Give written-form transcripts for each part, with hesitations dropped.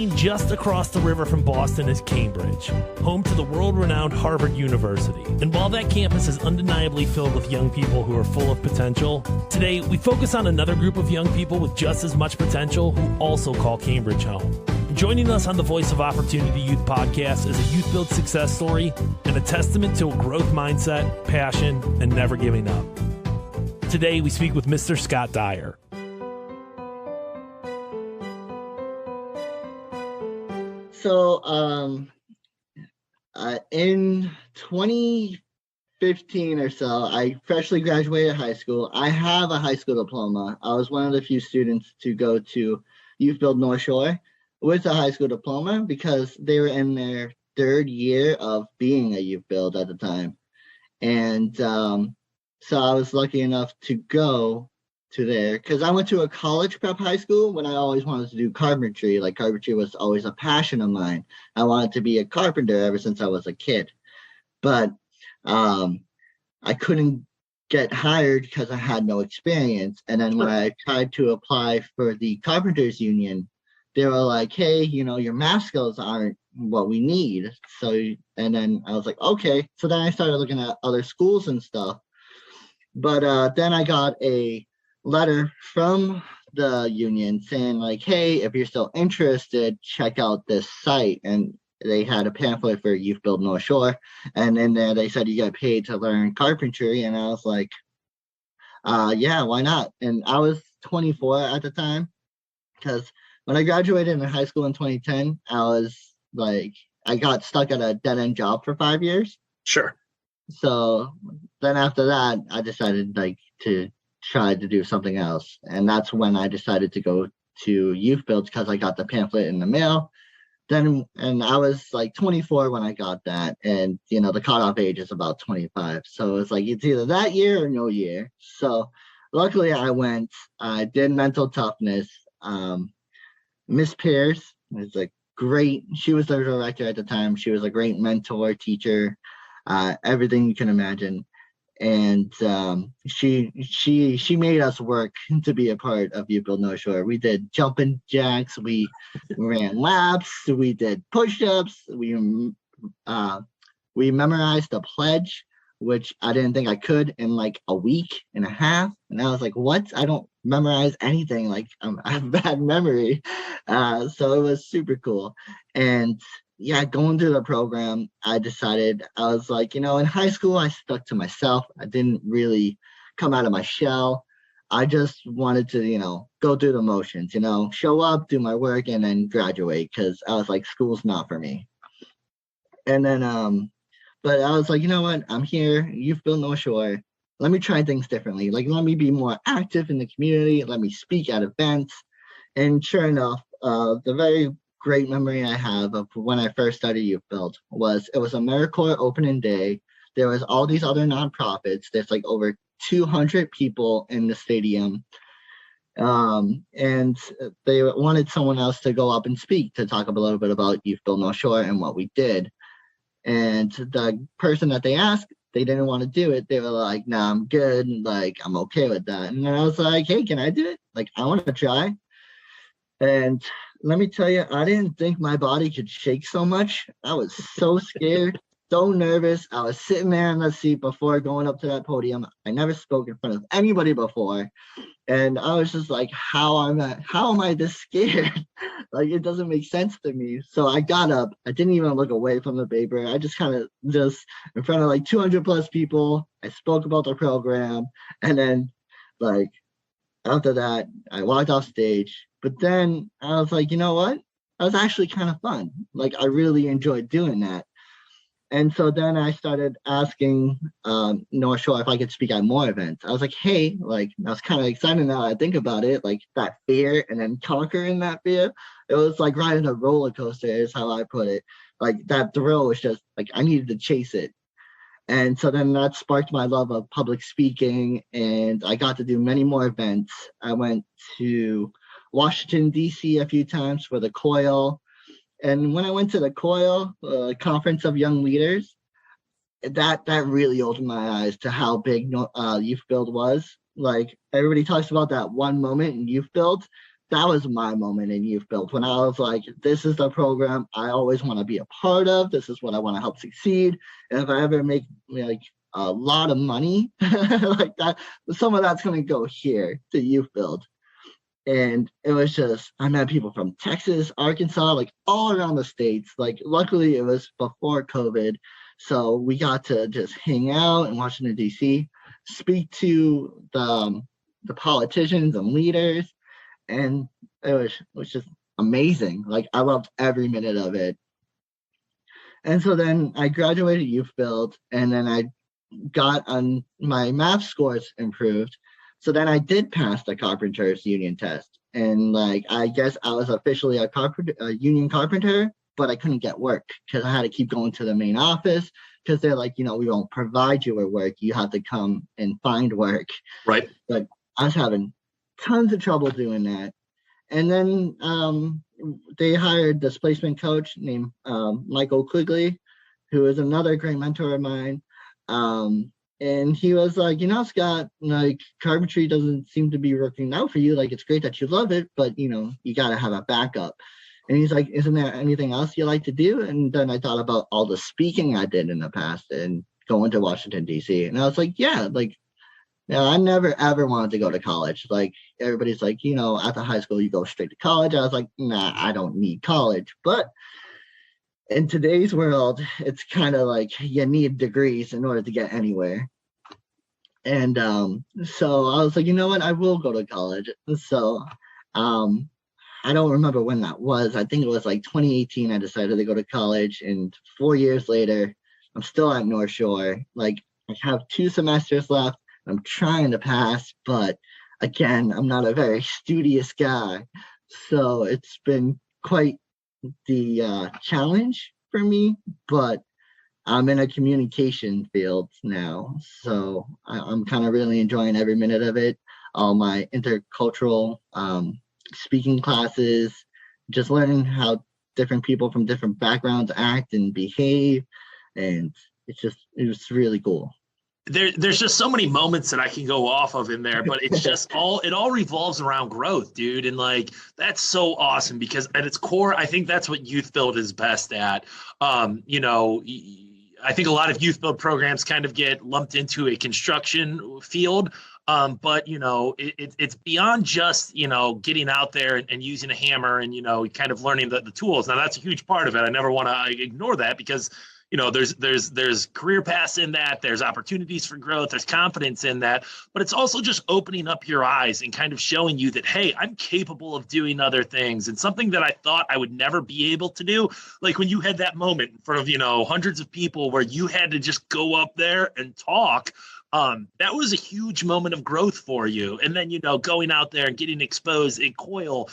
Sitting just across the river from Boston is Cambridge, home to the world-renowned Harvard University. And while that campus is undeniably filled with young people who are full of potential, today we focus on another group of young people with just as much potential who also call Cambridge home. Joining us on the Voice of Opportunity Youth podcast is a YouthBuild success story and a testament to a growth mindset, passion, and never giving up. Today we speak with Mr. Scott Dyer. So, in 2015 or so, I freshly graduated high school. I have a high school diploma. I was one of the few students to go to YouthBuild North Shore with a high school diploma because they were in their third year of being a YouthBuild at the time. And so I was lucky enough to go to there because I went to a college prep high school when I always wanted to do carpentry. Like carpentry was always a passion of mine. I wanted to be a carpenter ever since I was a kid, but I couldn't get hired because I had no experience. And then when I tried to apply for the carpenters union, they were like, hey, you know, your math skills aren't what we need. So, and then I was like, okay. So then I started looking at other schools and stuff. But then I got a letter from the union saying like, hey, if you're still interested, check out this site. And they had a pamphlet for YouthBuild North Shore, and in there they said you get paid to learn carpentry. And I was like, yeah, why not? And I was 24 at the time because when I graduated in high school in 2010, I was like, I got stuck at a dead-end job for 5 years. Sure. So then after that, I decided like to try to do something else. And that's when I decided to go to YouthBuild because I got the pamphlet in the mail. And I was like 24 when I got that. And, you know, the cutoff age is about 25. So it's like, it's either that year or no year. So luckily I went, I did mental toughness. Miss Pierce was she was the director at the time. She was a great mentor, teacher, everything you can imagine. And she made us work to be a part of YouthBuild North Shore. We did jumping jacks, we ran laps, we did push-ups, we memorized the pledge, which I didn't think I could in like a week and a half. And I was like, what? I don't memorize anything. Like I have bad memory. So it was super cool. And yeah, going through the program, I decided, I was like, you know, in high school, I stuck to myself. I didn't really come out of my shell. I just wanted to, you know, go through the motions, you know, show up, do my work, and then graduate because I was like, school's not for me. And then, but I was like, you know what? I'm here. YouthBuild North Shore. Let me try things differently. Like, let me be more active in the community. Let me speak at events. And sure enough, the very great memory I have of when I first started YouthBuild was it was AmeriCorps opening day. There was all these other nonprofits. There's like over 200 people in the stadium. And they wanted someone else to go up and speak to talk a little bit about YouthBuild North Shore and what we did. And the person that they asked, they didn't want to do it. They were like, nah, I'm good. Like, I'm okay with that. And I was like, hey, can I do it? Like, I want to try. And let me tell you, I didn't think my body could shake so much. I was so scared, so nervous. I was sitting there in the seat before going up to that podium. I never spoke in front of anybody before. And I was just like, how am I this scared? Like, it doesn't make sense to me. So I got up. I didn't even look away from the paper. I just kind of just in front of like 200 plus people. I spoke about the program. And then like after that, I walked off stage. But then I was like, you know what? That was actually kind of fun. Like, I really enjoyed doing that. And so then I started asking North Shore if I could speak at more events. I was like, hey, like, I was kind of excited now I think about it, like that fear and then conquering that fear. It was like riding a roller coaster is how I put it. Like that thrill was just like, I needed to chase it. And so then that sparked my love of public speaking. And I got to do many more events. I went to Washington, D.C. a few times for the COIL. And when I went to the COIL, Conference of Young Leaders, that really opened my eyes to how big YouthBuild was. Like, everybody talks about that one moment in YouthBuild, that was my moment in YouthBuild when I was like, this is the program I always want to be a part of. This is what I want to help succeed. And if I ever make like a lot of money like that, some of that's going to go here to YouthBuild. And it was just, I met people from Texas, Arkansas, like all around the states. Like, luckily it was before COVID. So we got to just hang out in Washington, D.C., speak to the politicians and leaders. And it was just amazing. Like, I loved every minute of it. And so then I graduated YouthBuild, and then I got on my math scores improved. So then I did pass the carpenter's union test. And like, I guess I was officially a union carpenter, but I couldn't get work because I had to keep going to the main office because they're like, we won't provide you with work. You have to come and find work. Right. But I was having tons of trouble doing that. And then they hired this placement coach named Michael Quigley, who is another great mentor of mine. And he was like, Scott, like, carpentry doesn't seem to be working out for you. Like, it's great that you love it, but, you got to have a backup. And he's like, isn't there anything else you like to do? And then I thought about all the speaking I did in the past and going to Washington, D.C. And I was like, yeah, like, I never, ever wanted to go to college. Like, everybody's like, after high school, you go straight to college. I was like, nah, I don't need college. But in today's world, it's kind of like you need degrees in order to get anywhere. And so I was like, you know what? I will go to college. So I don't remember when that was. I think it was like 2018. I decided to go to college. And 4 years later, I'm still at North Shore. Like, I have 2 semesters left. I'm trying to pass. But again, I'm not a very studious guy. So it's been quite the challenge for me, but I'm in a communication field now, so I'm kind of really enjoying every minute of it. All my intercultural speaking classes, just learning how different people from different backgrounds act and behave, and it was really cool. There's just so many moments that I can go off of in there, but it's just it all revolves around growth, dude. And like, that's so awesome because at its core, I think that's what YouthBuild is best at. I think a lot of YouthBuild programs kind of get lumped into a construction field. But it's beyond just, getting out there and using a hammer and, kind of learning the tools. Now that's a huge part of it. I never want to ignore that because there's career paths in that, there's opportunities for growth, there's confidence in that, but it's also just opening up your eyes and kind of showing you that, hey, I'm capable of doing other things. And something that I thought I would never be able to do, like when you had that moment in front of, hundreds of people where you had to just go up there and talk. That was a huge moment of growth for you. And then, going out there and getting exposed in Coil,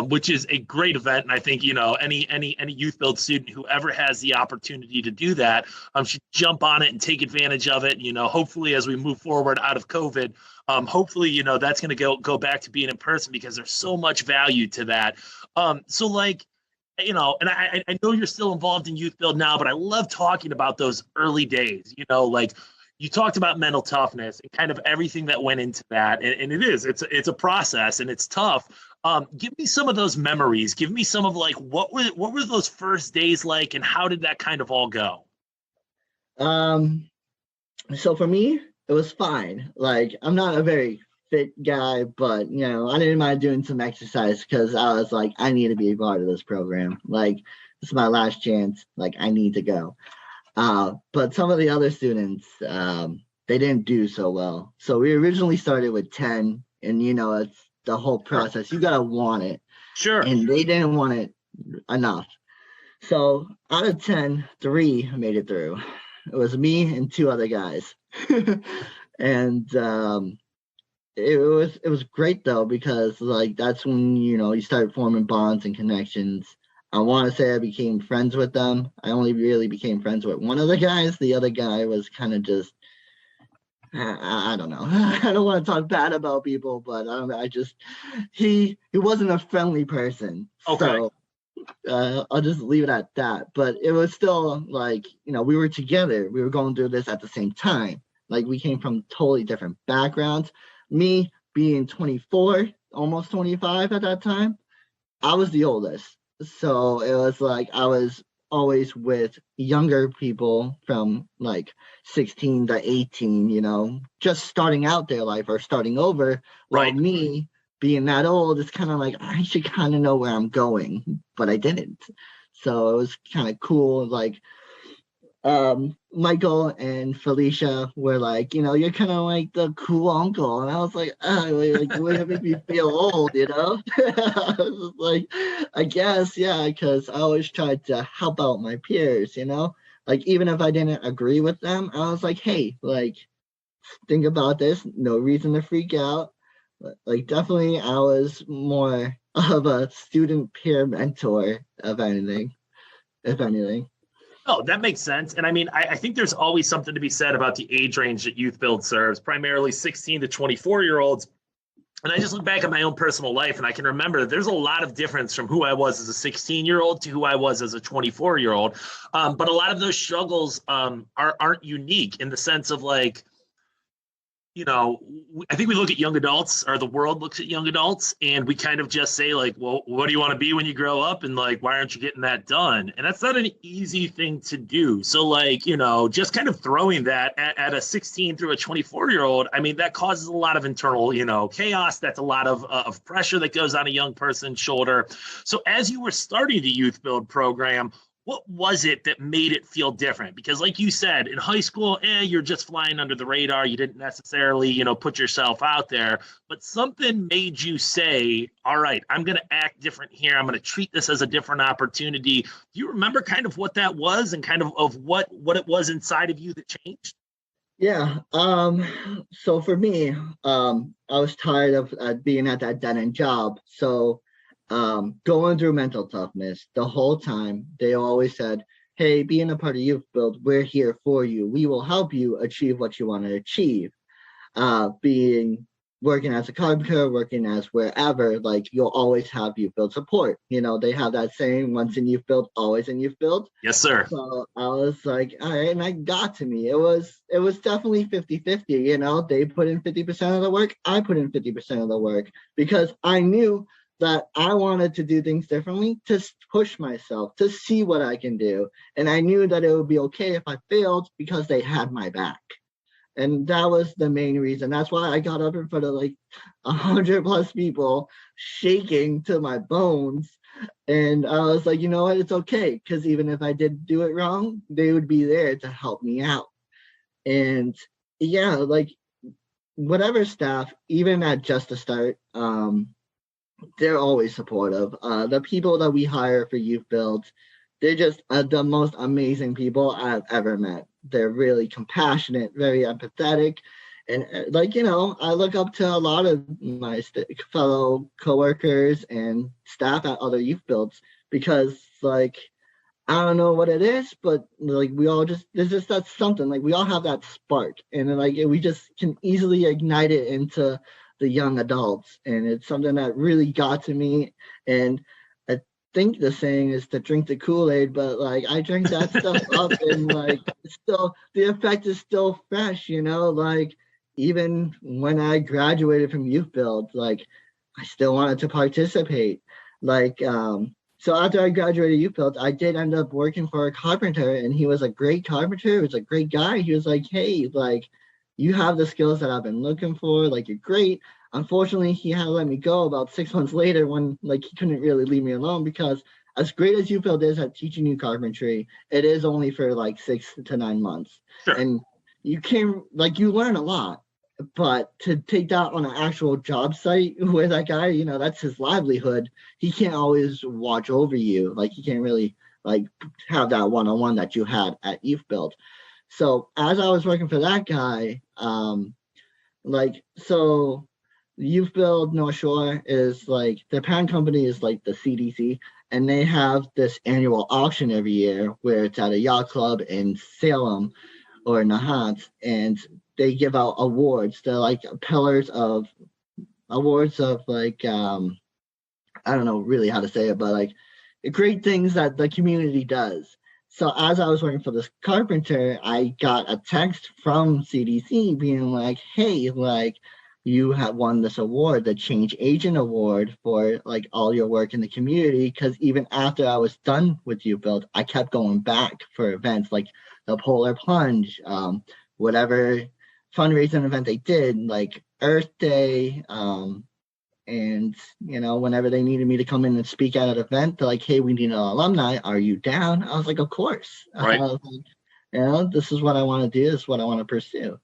which is a great event. And I think, any YouthBuild student who ever has the opportunity to do that should jump on it and take advantage of it. Hopefully as we move forward out of COVID, hopefully, that's going to go back to being in person because there's so much value to that. So like, and I know you're still involved in YouthBuild now, but I love talking about those early days, like, you talked about mental toughness and kind of everything that went into that. And it's a process and it's tough. Give me some of those memories. Give me some of like, what were those first days like and how did that kind of all go? So for me, it was fine. Like, I'm not a very fit guy, but I didn't mind doing some exercise because I was like, I need to be a part of this program. Like, this is my last chance. Like, I need to go. But some of the other students, they didn't do so well. So we originally started with 10, and it's the whole process. You gotta want it. Sure. And they didn't want it enough. So out of 10, 3 made it through. It was me and 2 other guys. And it was great though, because like that's when you start forming bonds and connections. I want to say I became friends with them. I only really became friends with one of the guys. The other guy was kind of just, I don't know. I don't want to talk bad about people, but he wasn't a friendly person. Okay. So I'll just leave it at that. But it was still like, we were together. We were going through this at the same time. Like, we came from totally different backgrounds. Me being 24, almost 25 at that time. I was the oldest. So it was like I was always with younger people from like 16 to 18, just starting out their life or starting over. Well, Right. me being that old, it's kind of like I should kind of know where I'm going, but I didn't. So it was kind of cool. Like Michael and Felicia were like, you're kind of like the cool uncle, and I was like, like way to make me feel old, I was just like, I guess, yeah, because I always tried to help out my peers, like even if I didn't agree with them, I was like, hey, like think about this, no reason to freak out. Like definitely, I was more of a student peer mentor, if anything. Oh, that makes sense. And I mean, I think there's always something to be said about the age range that YouthBuild serves, primarily 16 to 24-year-olds. And I just look back at my own personal life, and I can remember that there's a lot of difference from who I was as a 16-year-old to who I was as a 24-year-old. But a lot of those struggles aren't unique in the sense of like, I think we look at young adults, or the world looks at young adults, and we kind of just say like, well, what do you want to be when you grow up? And like, why aren't you getting that done? And that's not an easy thing to do. So like, just kind of throwing that at a 16 through a 24-year-old, I mean, that causes a lot of internal, chaos. That's a lot of pressure that goes on a young person's shoulder. So as you were starting the YouthBuild program, what was it that made it feel different? Because like you said, in high school, you're just flying under the radar. You didn't necessarily, put yourself out there, but something made you say, all right, I'm going to act different here. I'm going to treat this as a different opportunity. Do you remember kind of what that was and kind of what it was inside of you that changed? Yeah. So for me, I was tired of being at that dead end job. So going through mental toughness the whole time, they always said, hey, being a part of YouthBuild, we're here for you. We will help you achieve what you want to achieve. Working as a carpenter, working as wherever, like you'll always have YouthBuild support. They have that saying, once in YouthBuild, always in YouthBuild. Yes, sir. So I was like, all right, and that got to me. It was definitely 50-50, they put in 50% of the work, I put in 50% of the work, because I knew that I wanted to do things differently, to push myself, to see what I can do. And I knew that it would be okay if I failed because they had my back. And that was the main reason. That's why I got up in front of like 100+ people, shaking to my bones. And I was like, you know what? It's okay. Because even if I did do it wrong, they would be there to help me out. And yeah, like whatever staff, even at Just to Start, they're always supportive. The people that we hire for YouthBuild, they're just the most amazing people I've ever met. They're really compassionate, very empathetic. And I look up to a lot of my fellow coworkers and staff at other YouthBuilds, because like, I don't know what it is, but like we all that's something, like we all have that spark, and like we just can easily ignite it into the young adults. And it's something that really got to me. And I think the saying is to drink the Kool-Aid, but like I drank that stuff up, and like still the effect is still fresh, like even when I graduated from YouthBuild, like I still wanted to participate. Like so after I graduated YouthBuild, I did end up working for a carpenter, and he was a great carpenter. He was a great guy. He was like, hey, like you have the skills that I've been looking for, like you're great. Unfortunately, he had to let me go about 6 months later, when like he couldn't really leave me alone, because as great as YouthBuild is at teaching you carpentry, it is only for like 6 to 9 months. Sure. And you can you learn a lot, but to take that on an actual job site with that guy, that's his livelihood. He can't always watch over you. Like he can't really like have that one-on-one that you had at YouthBuild. So as I was working for that guy, so YouthBuild North Shore is like, their parent company is like the CDC, and they have this annual auction every year where it's at a yacht club in Salem or Nahant, and they give out awards. They're like awards of like, I don't know really how to say it, but like great things that the community does. So as I was working for this carpenter, I got a text from CDC being like, hey, like you have won this award, the Change Agent Award, for like all your work in the community. Because even after I was done with YouthBuild, I kept going back for events like the Polar Plunge, whatever fundraising event they did, like Earth Day, and whenever they needed me to come in and speak at an event, they're like, "Hey, we need an alumni. Are you down?" I was like, "Of course." Right. I was like, this is what I want to do. This is what I want to pursue.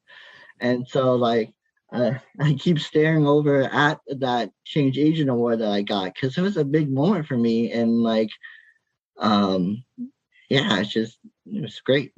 And so, like, I keep staring over at that Change Agent Award that I got, because it was a big moment for me. And like, yeah, it was great.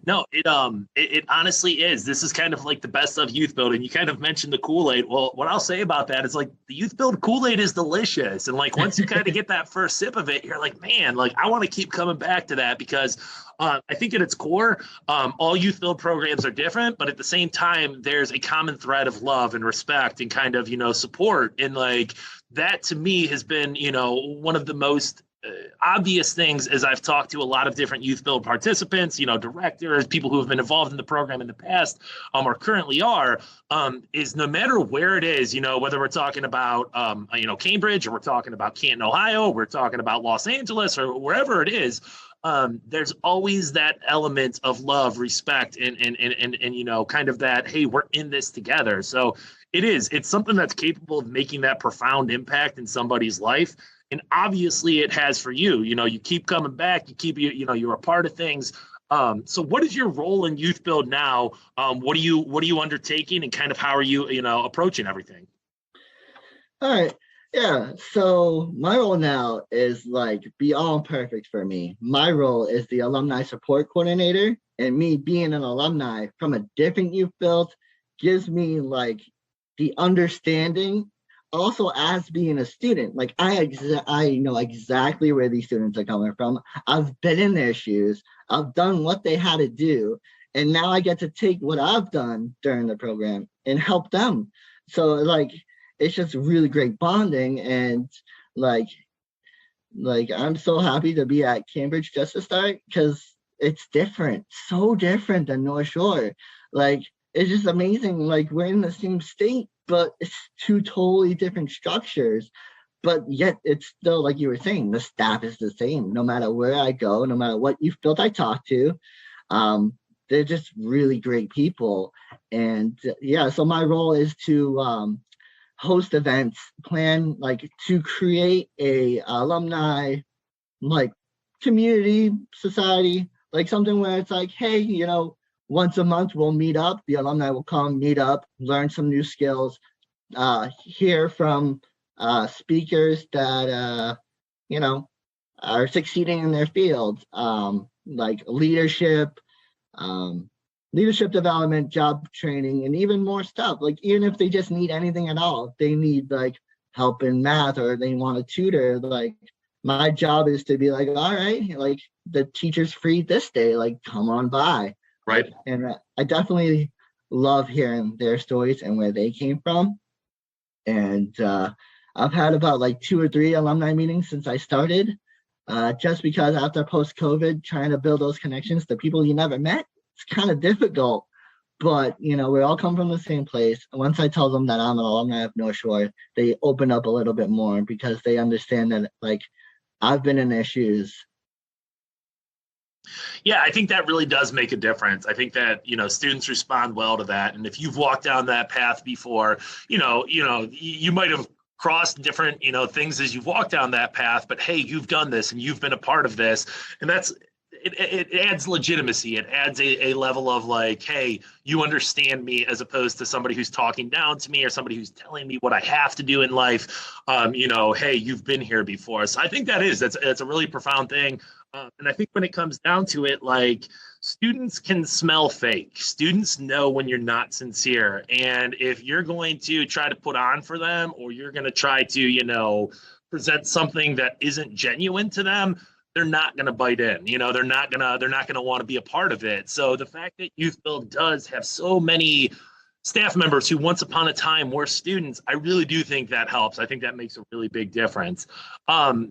No, it honestly is. This is kind of like the best of YouthBuild, and you kind of mentioned the Kool-Aid. Well, what I'll say about that is like the YouthBuild Kool-Aid is delicious, and like once you kind of get that first sip of it, you're like, man, like I want to keep coming back to that, because I think at its core, all YouthBuild programs are different, but at the same time, there's a common thread of love and respect and kind of support, and like that to me has been one of the most obvious things as I've talked to a lot of different YouthBuild participants, directors, people who have been involved in the program in the past, or currently are, is no matter where it is, whether we're talking about, Cambridge, or we're talking about Canton, Ohio, or we're talking about Los Angeles, or wherever it is, there's always that element of love, respect, and kind of that, hey, we're in this together. So it's something that's capable of making that profound impact in somebody's life. And obviously it has for you. You keep coming back, you're a part of things. So what is your role in YouthBuild now? What are you undertaking, and kind of how are you, approaching everything? All right. Yeah. So my role now is like beyond perfect for me. My role is the alumni support coordinator, and me being an alumni from a different YouthBuild gives me like the understanding. Also, as being a student, like I know exactly where these students are coming from. I've been in their shoes. I've done what they had to do, and now I get to take what I've done during the program and help them. So like, it's just really great bonding, and like I'm so happy to be at Cambridge just to start, because it's different, so different than North Shore. Like, it's just amazing. Like, we're in the same state, but it's two totally different structures. But yet it's still, like you were saying, the staff is the same. No matter where I go, no matter what YouthBuild I talk to, they're just really great people. And yeah, so my role is to host events, plan, like to create a alumni like community society, like something where it's like, hey, once a month we'll meet up, the alumni will come, meet up, learn some new skills, hear from speakers that are succeeding in their fields, like leadership, leadership development, job training, and even more stuff. Like, even if they just need anything at all, if they need like help in math, or they want a tutor, like my job is to be like, all right, like the teacher's free this day, like come on by. Right. And I definitely love hearing their stories and where they came from. And I've had about like 2 or 3 alumni meetings since I started, just because after post-COVID, trying to build those connections to people you never met, it's kind of difficult. But, we all come from the same place. Once I tell them that I'm an alumni of North Shore, they open up a little bit more, because they understand that, like, I've been in their shoes. Yeah, I think that really does make a difference. I think that, students respond well to that. And if you've walked down that path before, you might have crossed different, things as you've walked down that path, but hey, you've done this and you've been a part of this. And it adds legitimacy. It adds a level of like, hey, you understand me, as opposed to somebody who's talking down to me, or somebody who's telling me what I have to do in life. Hey, you've been here before. So I think that's a really profound thing. And I think when it comes down to it, like, students can smell fake. Students know when you're not sincere. And if you're going to try to put on for them, or you're going to try to, present something that isn't genuine to them, they're not going to bite in. They're not going to want to be a part of it. So the fact that YouthBuild does have so many staff members who once upon a time were students, I really do think that helps. I think that makes a really big difference.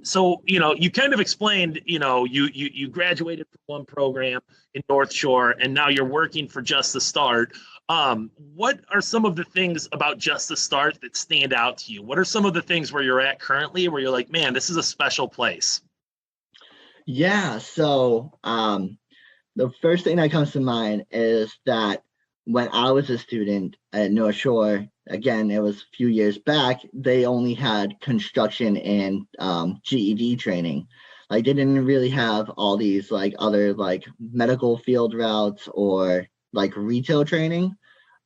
So, you kind of explained, you graduated from one program in North Shore and now you're working for Just the Start. What are some of the things about Just the Start that stand out to you? What are some of the things where you're at currently where you're like, man, this is a special place? Yeah, so the first thing that comes to mind is that when I was a student at North Shore, again, it was a few years back, they only had construction and GED training. Like they didn't really have all these like other like medical field routes or like retail training.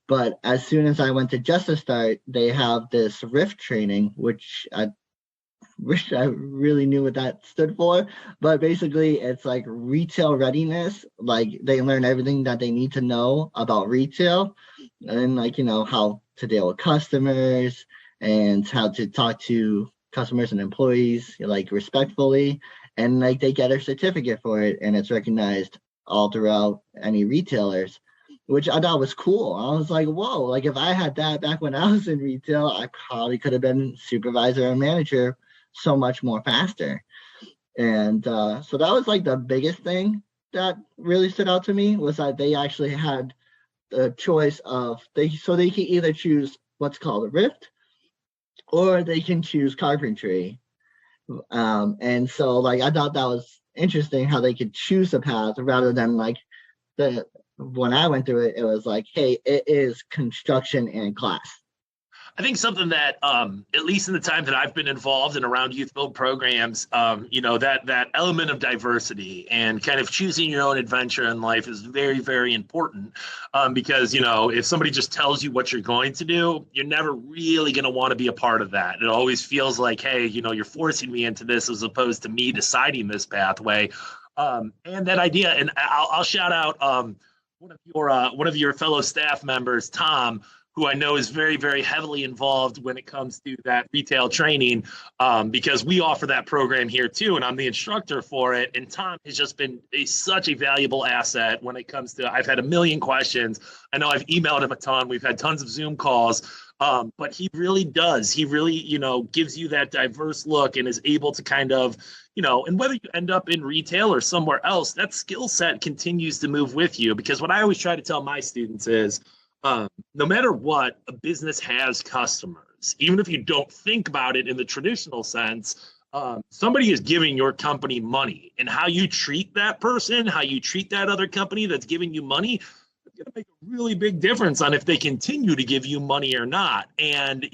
But as soon as I went to Just to Start, they have this RIF training, which I wish I really knew what that stood for. But basically, it's like retail readiness. Like they learn everything that they need to know about retail and like, how to deal with customers and how to talk to customers and employees like respectfully. And like they get a certificate for it and it's recognized all throughout any retailers, which I thought was cool. I was like, whoa, like if I had that back when I was in retail, I probably could have been supervisor or manager so much more faster. And so that was like the biggest thing that really stood out to me was that they actually had the choice of they can either choose what's called a rift or they can choose carpentry. And so like I thought that was interesting how they could choose a path rather than like when I went through it, it was like, hey, it is construction and class. I think something that, at least in the time that I've been involved in around YouthBuild programs, that element of diversity and kind of choosing your own adventure in life is very, very important. Because, if somebody just tells you what you're going to do, you're never really going to want to be a part of that. It always feels like, hey, you're forcing me into this as opposed to me deciding this pathway. And that idea, and I'll shout out one of your fellow staff members, Tom, who I know is very, very heavily involved when it comes to that retail training, because we offer that program here too, and I'm the instructor for it. And Tom has just been such a valuable asset when it comes to, I've had a million questions. I know I've emailed him a ton. We've had tons of Zoom calls, but he really does. He really, gives you that diverse look and is able to kind of, and whether you end up in retail or somewhere else, that skill set continues to move with you. Because what I always try to tell my students is, no matter what, a business has customers. Even if you don't think about it in the traditional sense, somebody is giving your company money, and how you treat that person, how you treat that other company that's giving you money, it's going to make a really big difference on if they continue to give you money or not. And,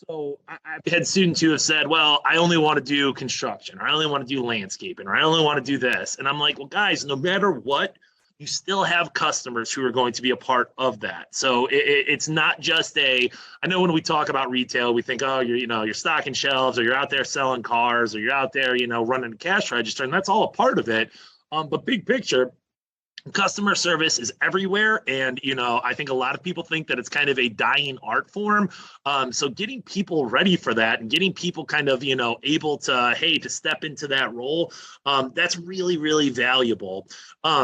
so I've had students who have said, well, I only want to do construction, or I only want to do landscaping, or I only want to do this. And I'm like, well, guys, no matter what, you still have customers who are going to be a part of that. So it's not just I know when we talk about retail, we think, oh, you're stocking shelves, or you're out there selling cars, or you're out there, running a cash register, and that's all a part of it. But big picture, customer service is everywhere. And, I think a lot of people think that it's kind of a dying art form. So getting people ready for that and getting people kind of, able to step into that role, that's really, really valuable.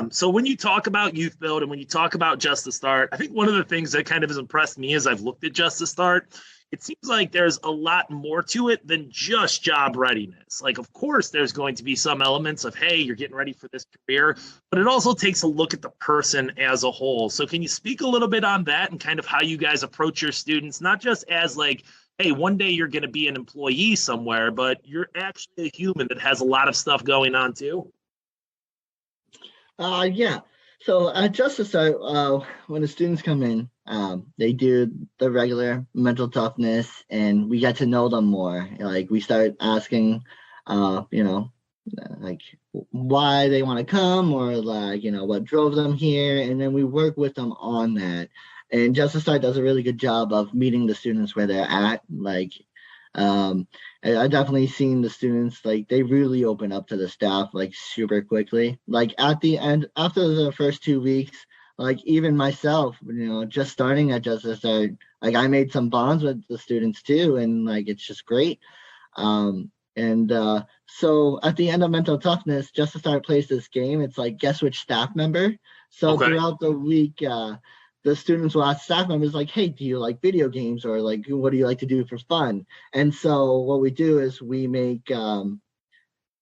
So when you talk about YouthBuild and when you talk about Just to Start, I think one of the things that kind of has impressed me as I've looked at Just to Start, it seems like there's a lot more to it than just job readiness. Like, of course, there's going to be some elements of, hey, you're getting ready for this career, but it also takes a look at the person as a whole. So can you speak a little bit on that and kind of how you guys approach your students, not just as like, hey, one day you're going to be an employee somewhere, but you're actually a human that has a lot of stuff going on too? Yeah. So Just to Start, when the students come in, they do the regular mental toughness and we get to know them more. Like we start asking, like why they want to come or like, what drove them here. And then we work with them on that. And Just to Start does a really good job of meeting the students where they're at. Like, I definitely seen the students, like they really open up to the staff like super quickly. Like at the end, after the first 2 weeks, like even myself, just starting at Just to Start, like I made some bonds with the students too. And like, it's just great. So at the end of mental toughness, Just to Start plays this game. It's like, guess which staff member. So Okay. throughout the week, the students will ask staff members like, hey, do you like video games, or like what do you like to do for fun? And so what we do is we make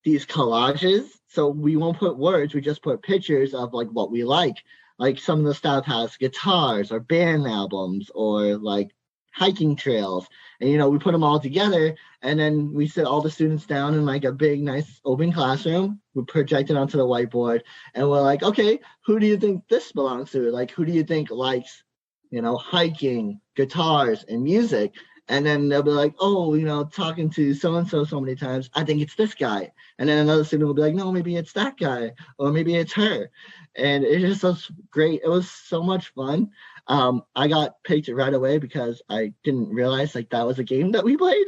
these collages. So we won't put words, we just put pictures of like what we like. Like some of the staff has guitars or band albums or like hiking trails. And we put them all together, and then we sit all the students down in like a big, nice open classroom. We project it onto the whiteboard, and we're like, okay, who do you think this belongs to? Like, who do you think likes, hiking, guitars, and music? And then they'll be like, oh, talking to so-and-so so many times, I think it's this guy. And then another student will be like, no, maybe it's that guy, or maybe it's her. And it just was great. It was so much fun. I got picked right away because I didn't realize like that was a game that we played.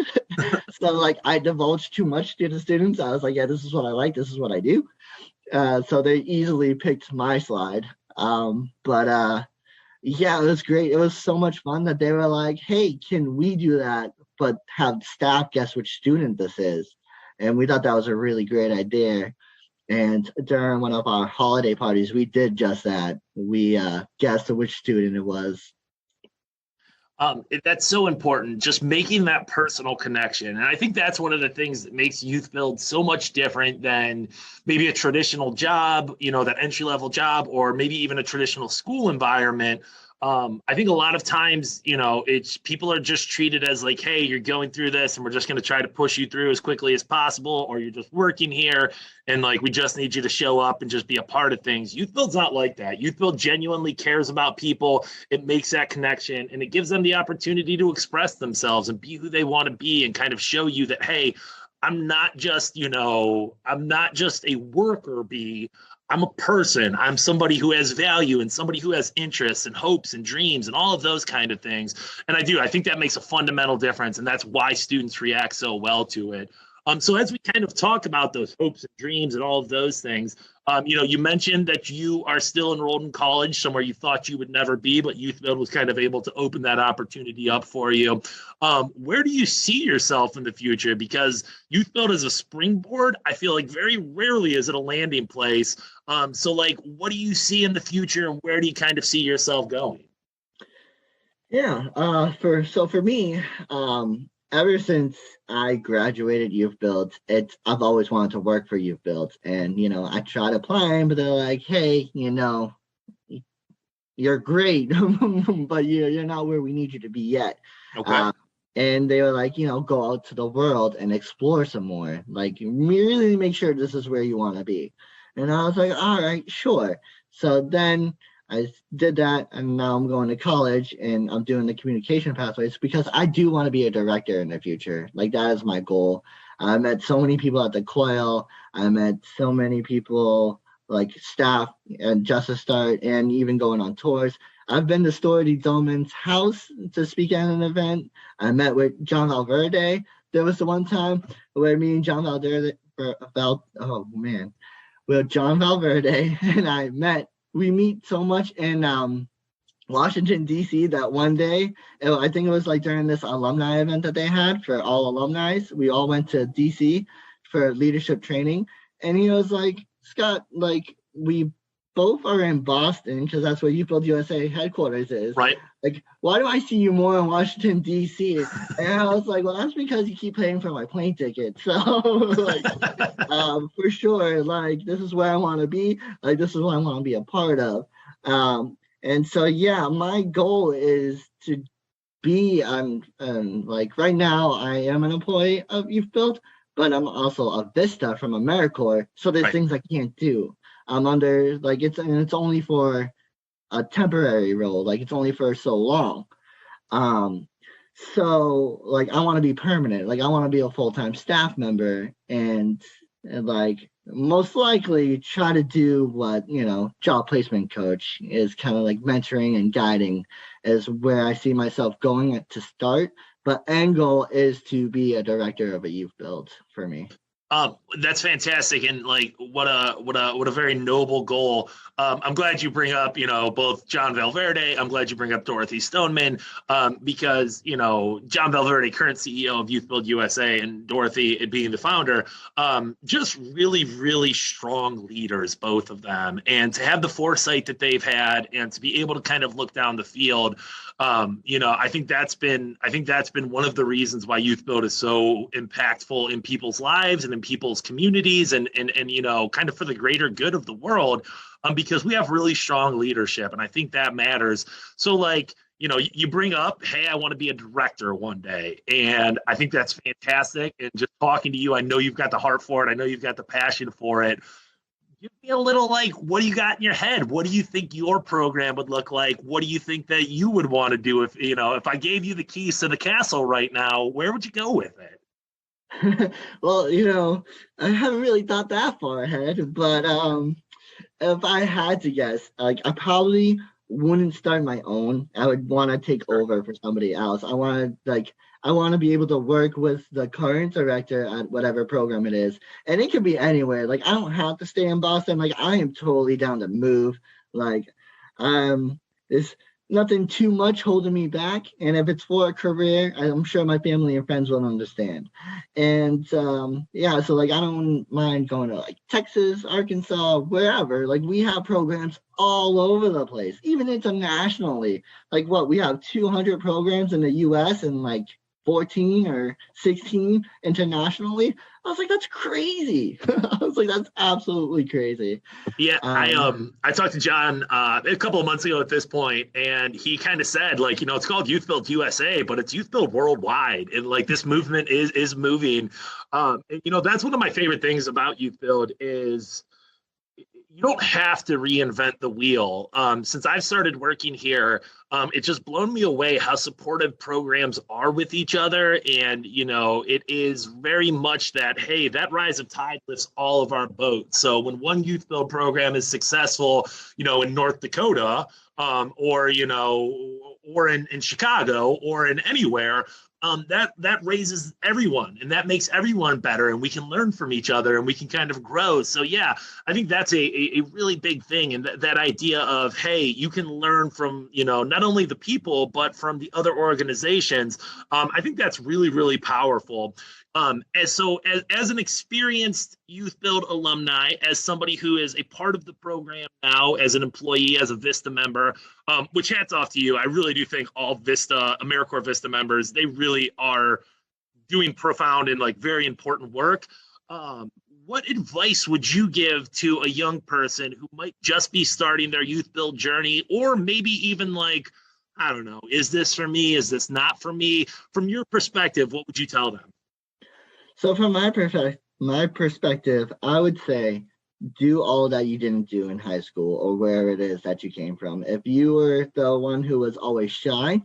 So like I divulged too much to the students. I was like, yeah, this is what I like. This is what I do. So they easily picked my slide. Yeah, it was great. It was so much fun that they were like, hey, can we do that, but have staff guess which student this is? And we thought that was a really great idea. And during one of our holiday parties, we did just that. We guessed which student it was. That's so important, just making that personal connection. And I think that's one of the things that makes YouthBuild so much different than maybe a traditional job, that entry-level job, or maybe even a traditional school environment. I think a lot of times, it's people are just treated as like, hey, you're going through this and we're just going to try to push you through as quickly as possible, or you're just working here and like we just need you to show up and just be a part of things. YouthBuild's not like that. YouthBuild genuinely cares about people. It makes that connection, and it gives them the opportunity to express themselves and be who they want to be, and kind of show you that, hey, I'm not just a worker bee. I'm a person. I'm somebody who has value and somebody who has interests and hopes and dreams and all of those kind of things. And I think that makes a fundamental difference. And that's why students react so well to it. So as we kind of talk about those hopes and dreams and all of those things, you mentioned that you are still enrolled in college, somewhere you thought you would never be, but YouthBuild was kind of able to open that opportunity up for you. Where do you see yourself in the future? Because YouthBuild is a springboard. I feel like very rarely is it a landing place. So like, what do you see in the future, and where do you kind of see yourself going? Yeah, for me, ever since I graduated YouthBuild, I've always wanted to work for YouthBuild. And, I tried applying, but they're like, hey, you're great, but you're not where we need you to be yet. Okay. And they were like, go out to the world and explore some more. Like, really make sure this is where you want to be. And I was like, all right, sure. So then I did that, and now I'm going to college and I'm doing the communication pathways because I do want to be a director in the future. Like, that is my goal. I met so many people at the Coil. I met so many people like staff and ArtsinStark, and even going on tours. I've been to Story Dolman's house to speak at an event. I met with John Valverde. There was the one time where me and John Valverde, with John Valverde and I met. We meet so much in Washington, D.C. that one day, I think it was like during this alumni event that they had for all alumni. We all went to D.C. for leadership training. And he was like, Scott, like, we both are in Boston because that's where YouthBuild USA headquarters is. Right. Like, why do I see you more in Washington, D.C.? And I was like, well, that's because you keep paying for my plane ticket. So, like, for sure, like, this is where I want to be. Like, this is what I want to be a part of. And so, yeah, my goal is to be like, right now, I am an employee of YouthBuild, but I'm also a Vista from AmeriCorps. So there's things I can't do. I'm under, like, it's only for a temporary role, like it's only for so long. So like I want to be permanent, like I want to be a full-time staff member, and like most likely try to do what job placement coach is kind of like mentoring and guiding is where I see myself going to start, but end goal is to be a director of a YouthBuild for me. That's fantastic, and like what a very noble goal. I'm glad you bring up, both John Valverde. I'm glad you bring up Dorothy Stoneman, because John Valverde, current CEO of YouthBuild USA, and Dorothy being the founder, just really really strong leaders, both of them, and to have the foresight that they've had, and to be able to kind of look down the field. I think that's been one of the reasons why YouthBuild is so impactful in people's lives and in people's communities, and kind of for the greater good of the world, because we have really strong leadership, and I think that matters. So like, you bring up, hey, I want to be a director one day, and I think that's fantastic. And just talking to you, I know you've got the heart for it. I know you've got the passion for it. Give me a little, like, what do you got in your head? What do you think your program would look like? What do you think that you would want to do if I gave you the keys to the castle right now? Where would you go with it? Well, I haven't really thought that far ahead, but if I had to guess, like, I probably wouldn't start my own. I would want to take over for somebody else. I want to be able to work with the current director at whatever program it is. And it could be anywhere. Like, I don't have to stay in Boston. Like, I am totally down to move. Like, there's nothing too much holding me back. And if it's for a career, I'm sure my family and friends will understand. And so like, I don't mind going to like Texas, Arkansas, wherever. Like, we have programs all over the place, even internationally. Like, we have 200 programs in the US and like 14 or 16 internationally. I was like, that's crazy. I was like, that's absolutely crazy. Yeah, I talked to John a couple of months ago at this point, and he kind of said, like, it's called YouthBuild USA, but it's YouthBuild worldwide, and like this movement is moving. That's one of my favorite things about YouthBuild is you don't have to reinvent the wheel. Since I've started working here, it's just blown me away how supportive programs are with each other. And, it is very much that, hey, that rise of tide lifts all of our boats. So when one YouthBuild program is successful, in North Dakota, or in Chicago, or in anywhere, that raises everyone, and that makes everyone better, and we can learn from each other, and we can kind of grow. So yeah, I think that's a really big thing, and that idea of, hey, you can learn from not only the people but from the other organizations. I think that's really really powerful. As an experienced YouthBuild alumni, as somebody who is a part of the program now, as an employee, as a Vista member, which hats off to you. I really do think all AmeriCorps Vista members, they really are doing profound and like very important work. What advice would you give to a young person who might just be starting their YouthBuild journey, or maybe even like, I don't know, is this for me? Is this not for me? From your perspective, what would you tell them? So from my perspective, I would say do all that you didn't do in high school or wherever it is that you came from. If you were the one who was always shy,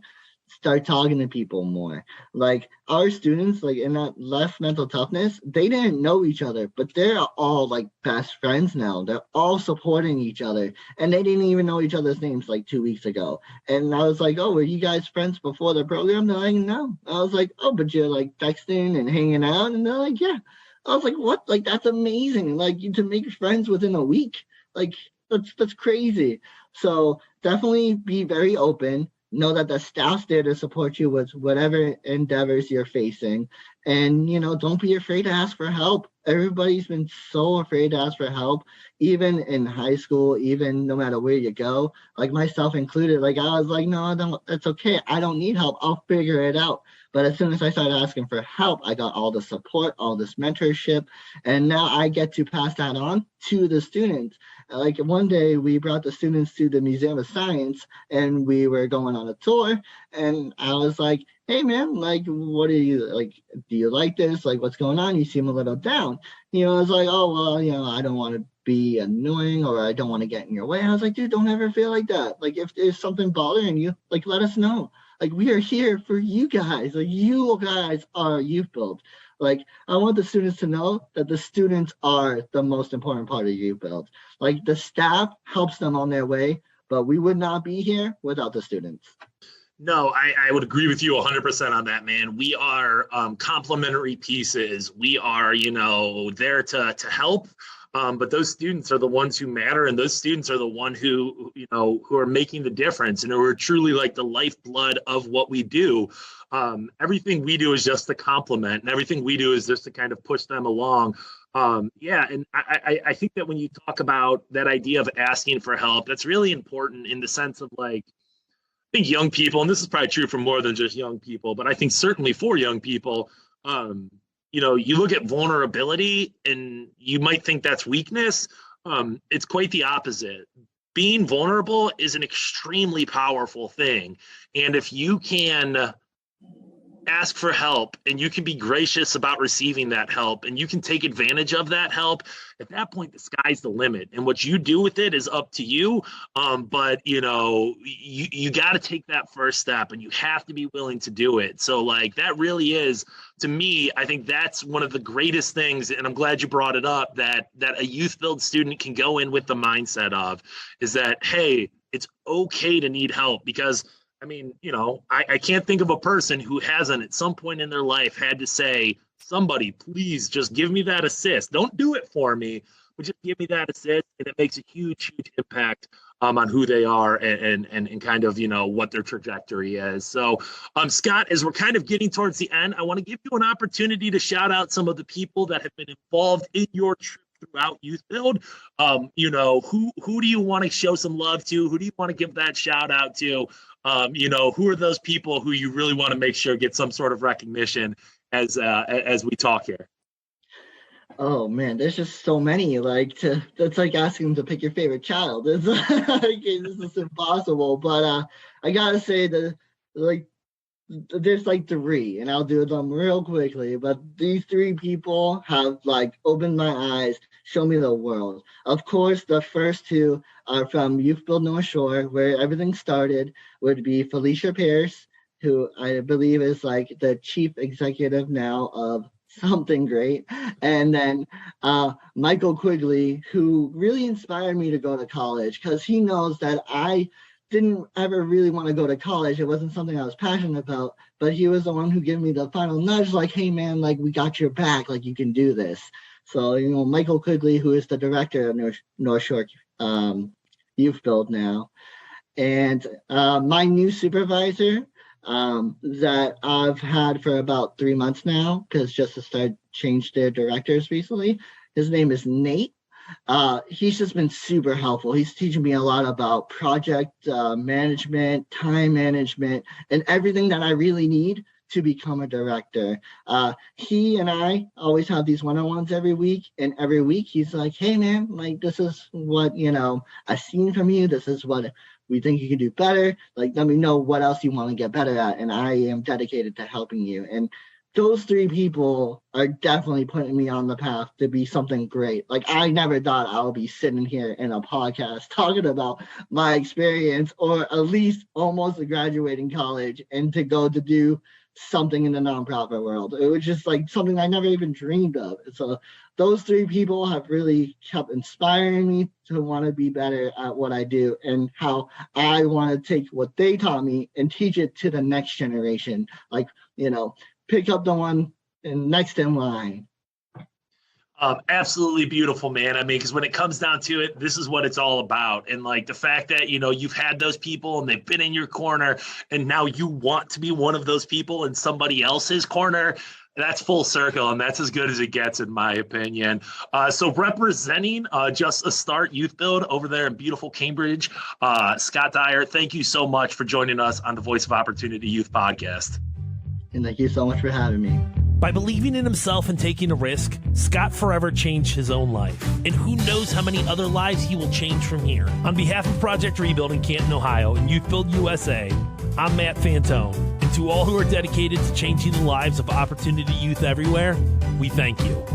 start talking to people more. Like, our students, like in that left mental toughness, they didn't know each other, but they're all like best friends now. They're all supporting each other, and they didn't even know each other's names like 2 weeks ago. And I was like, oh, were you guys friends before the program? They're like, no. I was like, oh, but you're like texting and hanging out? And they're like, yeah. I was like, what? Like, that's amazing. Like, to make friends within a week, like that's crazy. So definitely be very open. Know that the staff's there to support you with whatever endeavors you're facing. And, don't be afraid to ask for help. Everybody's been so afraid to ask for help, even in high school, even no matter where you go, like myself included. Like, I was like, no, it's okay. I don't need help. I'll figure it out. But as soon as I started asking for help, I got all the support, all this mentorship, and now I get to pass that on to the students. Like, one day we brought the students to the Museum of Science, and we were going on a tour, and I was like, hey man, like, what are you like? Do you like this? Like, what's going on? You seem a little down. I was like, oh, well, I don't want to be annoying, or I don't want to get in your way. I was like, dude, don't ever feel like that. Like, if there's something bothering you, like, let us know. Like, we are here for you guys. Like, you guys are YouthBuild. Like, I want the students to know that the students are the most important part of YouthBuild. Like, the staff helps them on their way, but we would not be here without the students. No, I would agree with you 100% on that, man. We are complementary pieces. We are, there to help. But those students are the ones who matter, and those students are the one who are making the difference and who are truly like the lifeblood of what we do. Everything we do is just to complement, and everything we do is just to kind of push them along. And I think that when you talk about that idea of asking for help, that's really important in the sense of like, I think young people, and this is probably true for more than just young people, but I think certainly for young people, you look at vulnerability and you might think that's weakness. It's quite the opposite. Being vulnerable is an extremely powerful thing. And if you can ask for help and you can be gracious about receiving that help and you can take advantage of that help, at that point the sky's the limit, and what you do with it is up to you. But you got to take that first step, and you have to be willing to do it. So like that really is, to me, I think that's one of the greatest things, and I'm glad you brought it up, that a YouthBuild student can go in with the mindset of is that, hey, it's okay to need help. Because I mean, I can't think of a person who hasn't at some point in their life had to say, somebody, please just give me that assist. Don't do it for me, but just give me that assist. And it makes a huge, huge impact on who they are and kind of, what their trajectory is. So, Scott, as we're kind of getting towards the end, I want to give you an opportunity to shout out some of the people that have been involved in your trip throughout YouthBuild. Who do you want to show some love to? Who do you want to give that shout out to? Who are those people who you really want to make sure get some sort of recognition as we talk here? Oh man, there's just so many. That's like asking them to pick your favorite child. It's this is impossible. But I gotta say that there's three, and I'll do them real quickly. But these three people have opened my eyes, shown me the world. Of course, the first two are from YouthBuild North Shore, where everything started. Would be Felicia Pierce, who I believe is the chief executive now of Something Great, and then Michael Quigley, who really inspired me to go to college, because he knows that I didn't ever really want to go to college. It wasn't something I was passionate about, but he was the one who gave me the final nudge, hey man, we got your back, you can do this. So, Michael Quigley, who is the director of North Shore YouthBuild now, and my new supervisor that I've had for about 3 months now, because just to start changed their directors recently. His name is Nate. He's just been super helpful. He's teaching me a lot about project management, time management, and everything that I really need to become a director. He and I always have these one-on-ones every week, and every week he's like, hey man, this is what I've seen from you. This is what we think you can do better. Let me know what else you want to get better at, and I am dedicated to helping you. And those three people are definitely putting me on the path to be something great. I never thought I'll be sitting here in a podcast talking about my experience, or at least almost graduating college and to go to do something in the nonprofit world. It was just something I never even dreamed of. So those three people have really kept inspiring me to want to be better at what I do, and how I want to take what they taught me and teach it to the next generation. Pick up the one next in line. Absolutely beautiful, man. I mean, because when it comes down to it, this is what it's all about. And the fact that, you've had those people and they've been in your corner, and now you want to be one of those people in somebody else's corner, that's full circle, and that's as good as it gets, in my opinion. So representing Just a Start YouthBuild over there in beautiful Cambridge, Scott Dyer, thank you so much for joining us on the Voice of Opportunity Youth podcast. And thank you so much for having me. By believing in himself and taking a risk, Scott forever changed his own life. And who knows how many other lives he will change from here. On behalf of Project Rebuild in Canton, Ohio, and YouthBuild USA, I'm Matt Fantone. And to all who are dedicated to changing the lives of opportunity youth everywhere, we thank you.